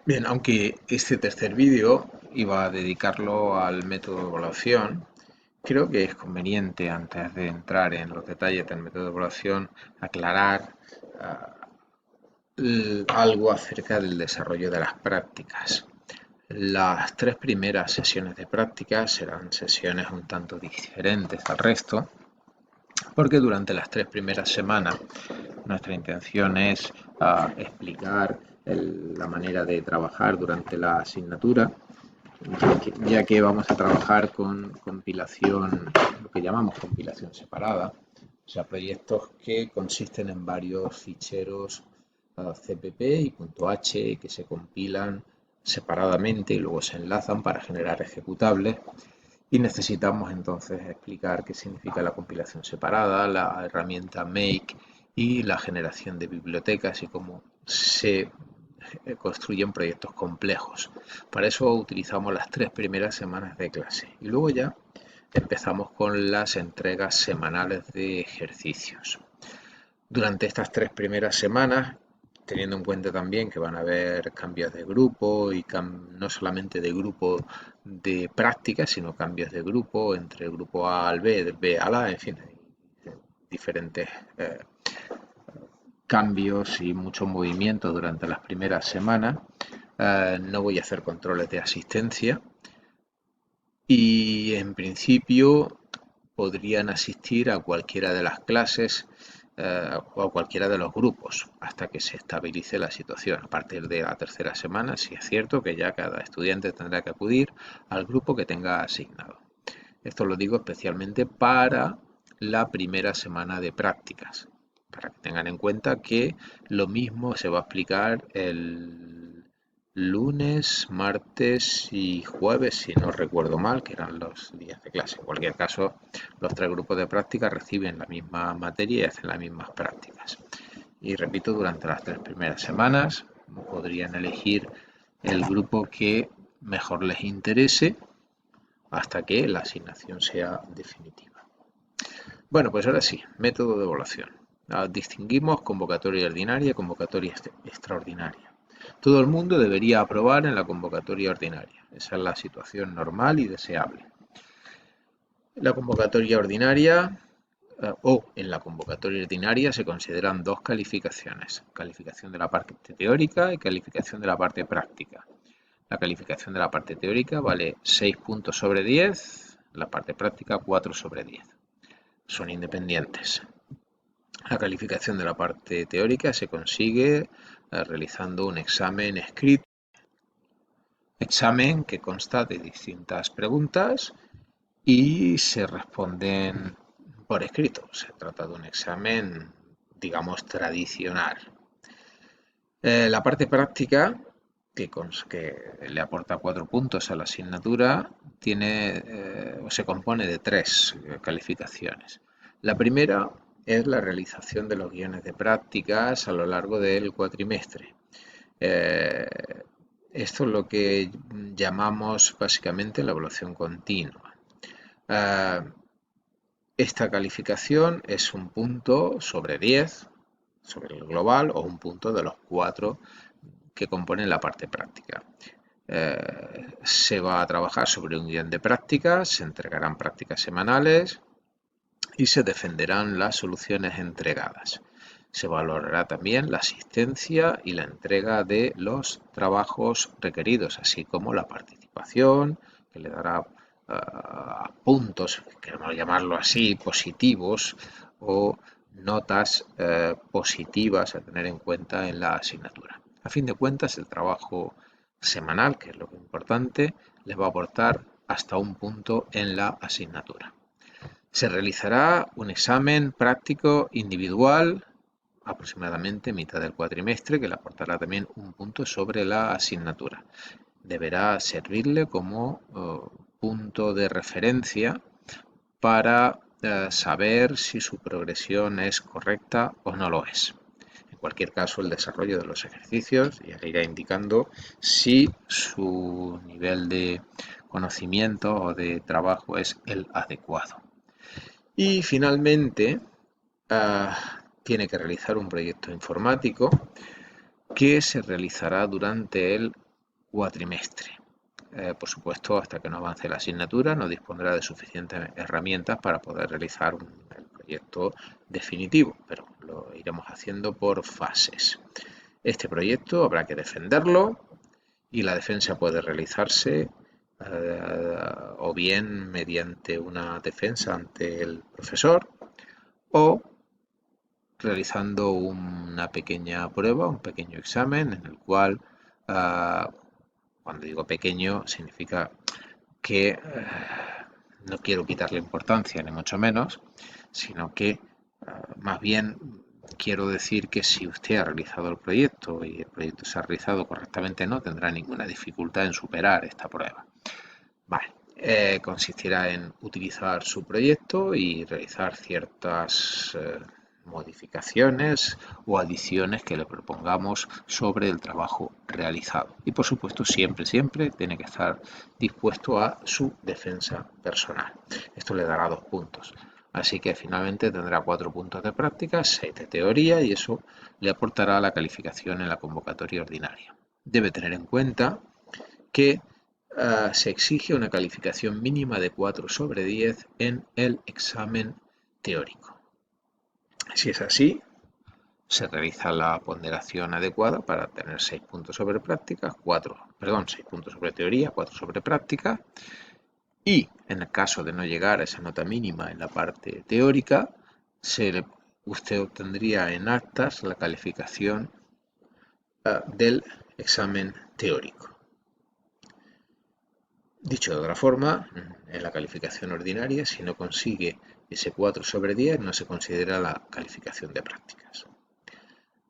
Bien, aunque este tercer vídeo iba a dedicarlo al método de evaluación, creo que es conveniente, antes de entrar en los detalles del método de evaluación, aclarar algo acerca del desarrollo de las prácticas. Las tres primeras sesiones de prácticas serán sesiones un tanto diferentes al resto, porque durante las tres primeras semanas nuestra intención es explicar la manera de trabajar durante la asignatura, ya que vamos a trabajar con compilación, lo que llamamos compilación separada, o sea, proyectos que consisten en varios ficheros CPP y .h que se compilan separadamente y luego se enlazan para generar ejecutables. Y necesitamos entonces explicar qué significa la compilación separada, la herramienta Make y la generación de bibliotecas y cómo se construyen proyectos complejos. Para eso utilizamos las tres primeras semanas de clase y luego ya empezamos con las entregas semanales de ejercicios. Durante estas tres primeras semanas, teniendo en cuenta también que van a haber cambios de grupo y no solamente de grupo de práctica, sino cambios de grupo entre el grupo A al B, del B al A, en fin, hay diferentes cambios y mucho movimiento durante las primeras semanas. No voy a hacer controles de asistencia y en principio podrían asistir a cualquiera de las clases o a cualquiera de los grupos hasta que se estabilice la situación. A partir de la tercera semana, sí es cierto que ya cada estudiante tendrá que acudir al grupo que tenga asignado. Esto lo digo especialmente para la primera semana de prácticas, para que tengan en cuenta que lo mismo se va a explicar el lunes, martes y jueves, si no recuerdo mal, que eran los días de clase. En cualquier caso, los tres grupos de práctica reciben la misma materia y hacen las mismas prácticas. Y repito, durante las tres primeras semanas podrían elegir el grupo que mejor les interese hasta que la asignación sea definitiva. Bueno, pues ahora sí, método de evaluación. Distinguimos convocatoria ordinaria y convocatoria extraordinaria. Todo el mundo debería aprobar en la convocatoria ordinaria. Esa es la situación normal y deseable. La convocatoria ordinaria en la convocatoria ordinaria se consideran dos calificaciones, calificación de la parte teórica y calificación de la parte práctica. La calificación de la parte teórica vale 6 puntos sobre 10, la parte práctica 4 sobre 10. Son independientes. La calificación de la parte teórica se consigue realizando un examen escrito, examen que consta de distintas preguntas y se responden por escrito. Se trata de un examen, digamos, tradicional. La parte práctica, que le aporta 4 puntos a la asignatura, se compone de tres calificaciones. La primera es la realización de los guiones de prácticas a lo largo del cuatrimestre. Eh, Esto es lo que llamamos básicamente la evaluación continua. Eh, Esta calificación es un punto sobre 10 sobre el global o un punto de los 4 que componen la parte práctica. Se va a trabajar sobre un guión de prácticas, se entregarán prácticas semanales y se defenderán las soluciones entregadas. Se valorará también la asistencia y la entrega de los trabajos requeridos, así como la participación, que le dará puntos, queremos llamarlo así, positivos o notas positivas a tener en cuenta en la asignatura. A fin de cuentas, el trabajo semanal, que es lo importante, les va a aportar hasta un punto en la asignatura. Se realizará un examen práctico individual, aproximadamente mitad del cuatrimestre, que le aportará también un punto sobre la asignatura. Deberá servirle como punto de referencia para saber si su progresión es correcta o no lo es. En cualquier caso, el desarrollo de los ejercicios ya le irá indicando si su nivel de conocimiento o de trabajo es el adecuado. Y finalmente, tiene que realizar un proyecto informático que se realizará durante el cuatrimestre. Por supuesto, hasta que no avance la asignatura, no dispondrá de suficientes herramientas para poder realizar el proyecto definitivo, pero lo iremos haciendo por fases. Este proyecto habrá que defenderlo y la defensa puede realizarse o bien mediante una defensa ante el profesor o realizando una pequeña prueba, un pequeño examen en el cual, cuando digo pequeño, significa que no quiero quitarle importancia, ni mucho menos, sino que más bien quiero decir que si usted ha realizado el proyecto y el proyecto se ha realizado correctamente, no tendrá ninguna dificultad en superar esta prueba. Vale. Consistirá en utilizar su proyecto y realizar ciertas modificaciones o adiciones que le propongamos sobre el trabajo realizado. Y por supuesto, siempre tiene que estar dispuesto a su defensa personal. Esto le dará 2 puntos. Así que finalmente tendrá 4 puntos de práctica, 6 de teoría y eso le aportará la calificación en la convocatoria ordinaria. Debe tener en cuenta que se exige una calificación mínima de 4 sobre 10 en el examen teórico. Si es así, se realiza la ponderación adecuada para tener 6 puntos sobre práctica, 6 puntos sobre teoría, 4 sobre práctica. Y en el caso de no llegar a esa nota mínima en la parte teórica, usted obtendría en actas la calificación del examen teórico. Dicho de otra forma, en la calificación ordinaria, si no consigue ese 4 sobre 10, no se considera la calificación de prácticas.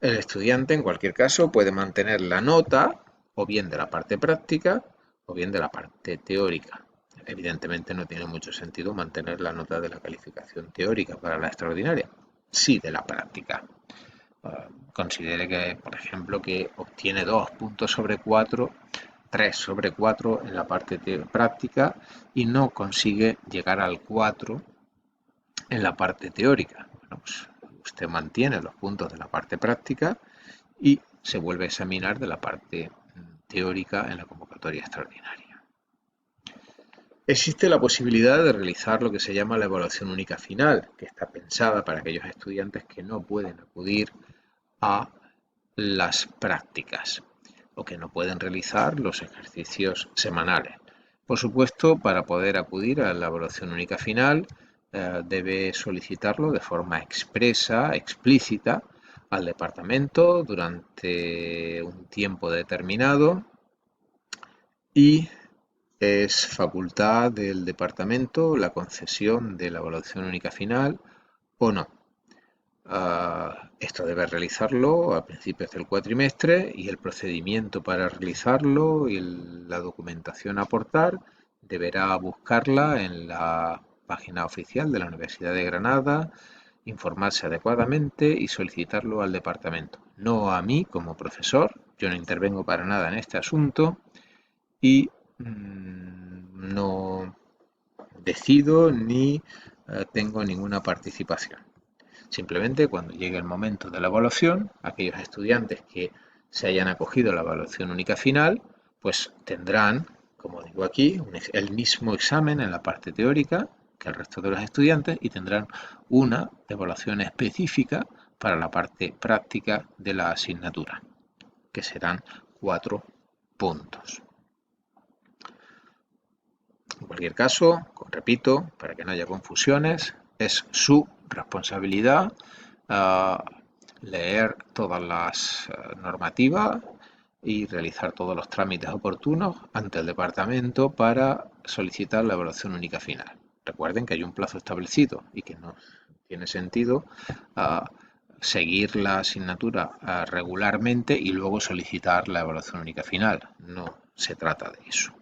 El estudiante, en cualquier caso, puede mantener la nota o bien de la parte práctica o bien de la parte teórica. Evidentemente no tiene mucho sentido mantener la nota de la calificación teórica para la extraordinaria, sí de la práctica. Considere que, por ejemplo, que obtiene 2 puntos sobre 4, 3 sobre 4 en la parte práctica y no consigue llegar al 4 en la parte teórica. Bueno, pues usted mantiene los puntos de la parte práctica y se vuelve a examinar de la parte teórica en la convocatoria extraordinaria. Existe la posibilidad de realizar lo que se llama la evaluación única final, que está pensada para aquellos estudiantes que no pueden acudir a las prácticas o que no pueden realizar los ejercicios semanales. Por supuesto, para poder acudir a la evaluación única final, debe solicitarlo de forma expresa, explícita, al departamento durante un tiempo determinado y es facultad del departamento la concesión de la evaluación única final o no. Esto debe realizarlo a principios del cuatrimestre y el procedimiento para realizarlo y la documentación a aportar deberá buscarla en la página oficial de la Universidad de Granada, informarse adecuadamente y solicitarlo al departamento. No a mí como profesor, yo no intervengo para nada en este asunto y no decido ni tengo ninguna participación. Simplemente cuando llegue el momento de la evaluación, aquellos estudiantes que se hayan acogido a la evaluación única final, pues tendrán, como digo aquí, el mismo examen en la parte teórica que el resto de los estudiantes y tendrán una evaluación específica para la parte práctica de la asignatura, que serán 4 puntos. En cualquier caso, repito, para que no haya confusiones, es su responsabilidad leer todas las normativas y realizar todos los trámites oportunos ante el departamento para solicitar la evaluación única final. Recuerden que hay un plazo establecido y que no tiene sentido seguir la asignatura regularmente y luego solicitar la evaluación única final. No se trata de eso.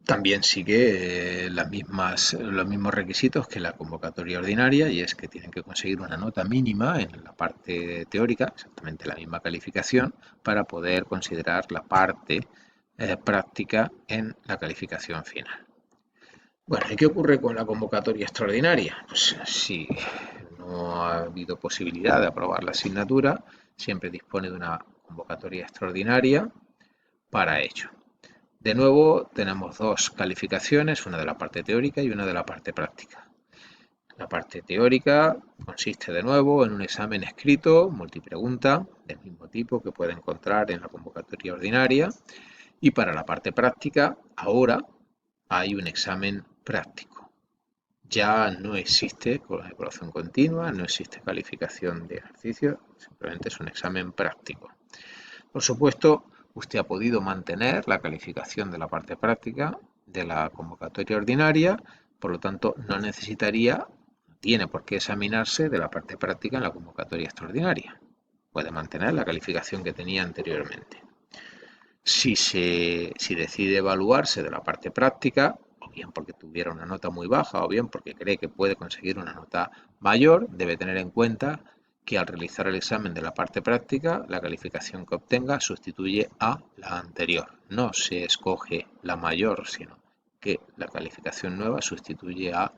También sigue los mismos requisitos que la convocatoria ordinaria y es que tienen que conseguir una nota mínima en la parte teórica, exactamente la misma calificación, para poder considerar la parte práctica en la calificación final. Bueno, ¿y qué ocurre con la convocatoria extraordinaria? Pues si no no ha habido posibilidad de aprobar la asignatura, siempre dispone de una convocatoria extraordinaria para ello. De nuevo, tenemos dos calificaciones, una de la parte teórica y una de la parte práctica. La parte teórica consiste de nuevo en un examen escrito, multipregunta, del mismo tipo que puede encontrar en la convocatoria ordinaria. Y para la parte práctica, ahora hay un examen práctico. Ya no existe evaluación continua, no existe calificación de ejercicio, simplemente es un examen práctico. Por supuesto, usted ha podido mantener la calificación de la parte práctica de la convocatoria ordinaria, por lo tanto no tiene por qué examinarse de la parte práctica en la convocatoria extraordinaria. Puede mantener la calificación que tenía anteriormente. Si decide evaluarse de la parte práctica, o bien porque tuviera una nota muy baja, o bien porque cree que puede conseguir una nota mayor, debe tener en cuenta que al realizar el examen de la parte práctica, la calificación que obtenga sustituye a la anterior. No se escoge la mayor, sino que la calificación nueva sustituye a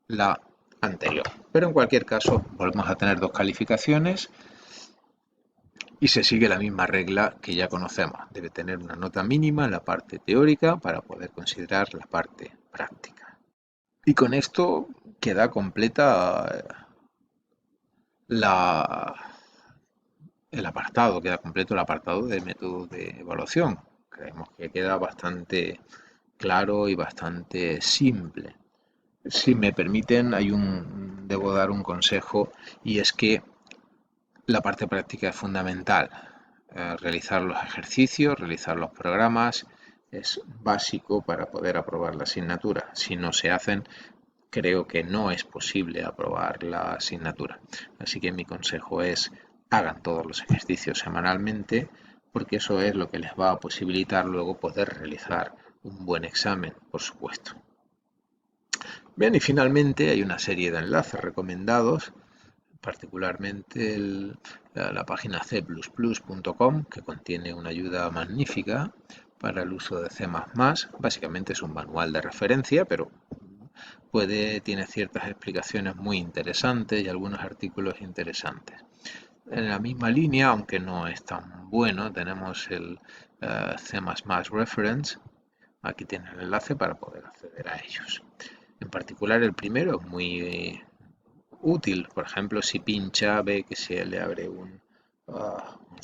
la anterior. Pero en cualquier caso, volvemos a tener dos calificaciones y se sigue la misma regla que ya conocemos. Debe tener una nota mínima en la parte teórica para poder considerar la parte práctica. Y con esto queda completa queda completo el apartado de método de evaluación. Creemos que queda bastante claro y bastante simple. Si me permiten, debo dar un consejo, y es que la parte práctica es fundamental. Realizar los ejercicios, realizar los programas es básico para poder aprobar la asignatura. Si no se hacen, creo que no es posible aprobar la asignatura. Así que mi consejo es: hagan todos los ejercicios semanalmente, porque eso es lo que les va a posibilitar luego poder realizar un buen examen, por supuesto. Bien, y finalmente hay una serie de enlaces recomendados, particularmente la página c++.com, que contiene una ayuda magnífica para el uso de C++. Básicamente es un manual de referencia, pero tiene ciertas explicaciones muy interesantes y algunos artículos interesantes. En la misma línea, aunque no es tan bueno, tenemos el C++ Reference. Aquí tienen el enlace para poder acceder a ellos. En particular, el primero es muy útil. Por ejemplo, si pincha, ve que se le abre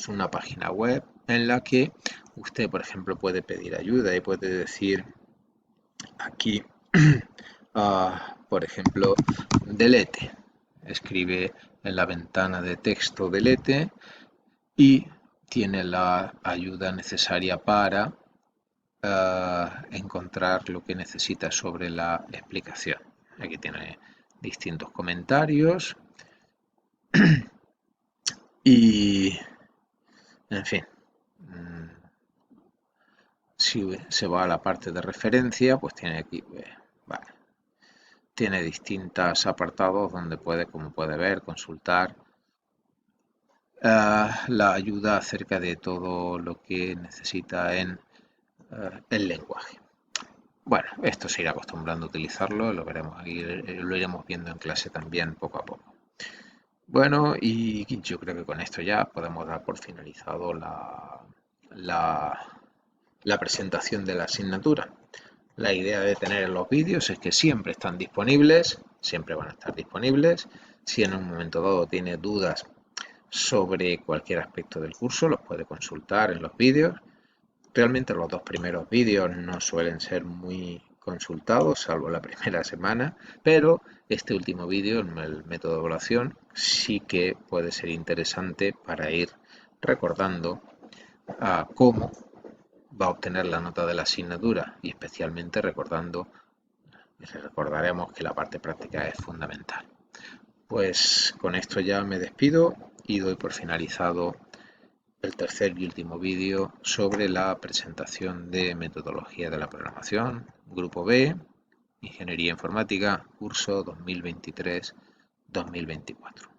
una página web en la que usted, por ejemplo, puede pedir ayuda y puede decir aquí, por ejemplo, delete. Escribe en la ventana de texto delete y tiene la ayuda necesaria para encontrar lo que necesita sobre la explicación. Aquí tiene distintos comentarios y, en fin, si se va a la parte de referencia, pues tiene aquí, vale, tiene distintos apartados donde puede, como puede ver, consultar la ayuda acerca de todo lo que necesita en el lenguaje. Bueno, esto se irá acostumbrando a utilizarlo, lo iremos viendo en clase también poco a poco. Bueno, y yo creo que con esto ya podemos dar por finalizado la presentación de la asignatura. La idea de tener los vídeos es que siempre están disponibles, siempre van a estar disponibles. Si en un momento dado tiene dudas sobre cualquier aspecto del curso, los puede consultar en los vídeos. Realmente los dos primeros vídeos no suelen ser muy consultados, salvo la primera semana, pero este último vídeo, el método de evaluación, sí que puede ser interesante para ir recordando cómo va a obtener la nota de la asignatura, y especialmente recordaremos que la parte práctica es fundamental. Pues con esto ya me despido y doy por finalizado el tercer y último vídeo sobre la presentación de metodología de la programación, Grupo B, Ingeniería Informática, curso 2023-2024.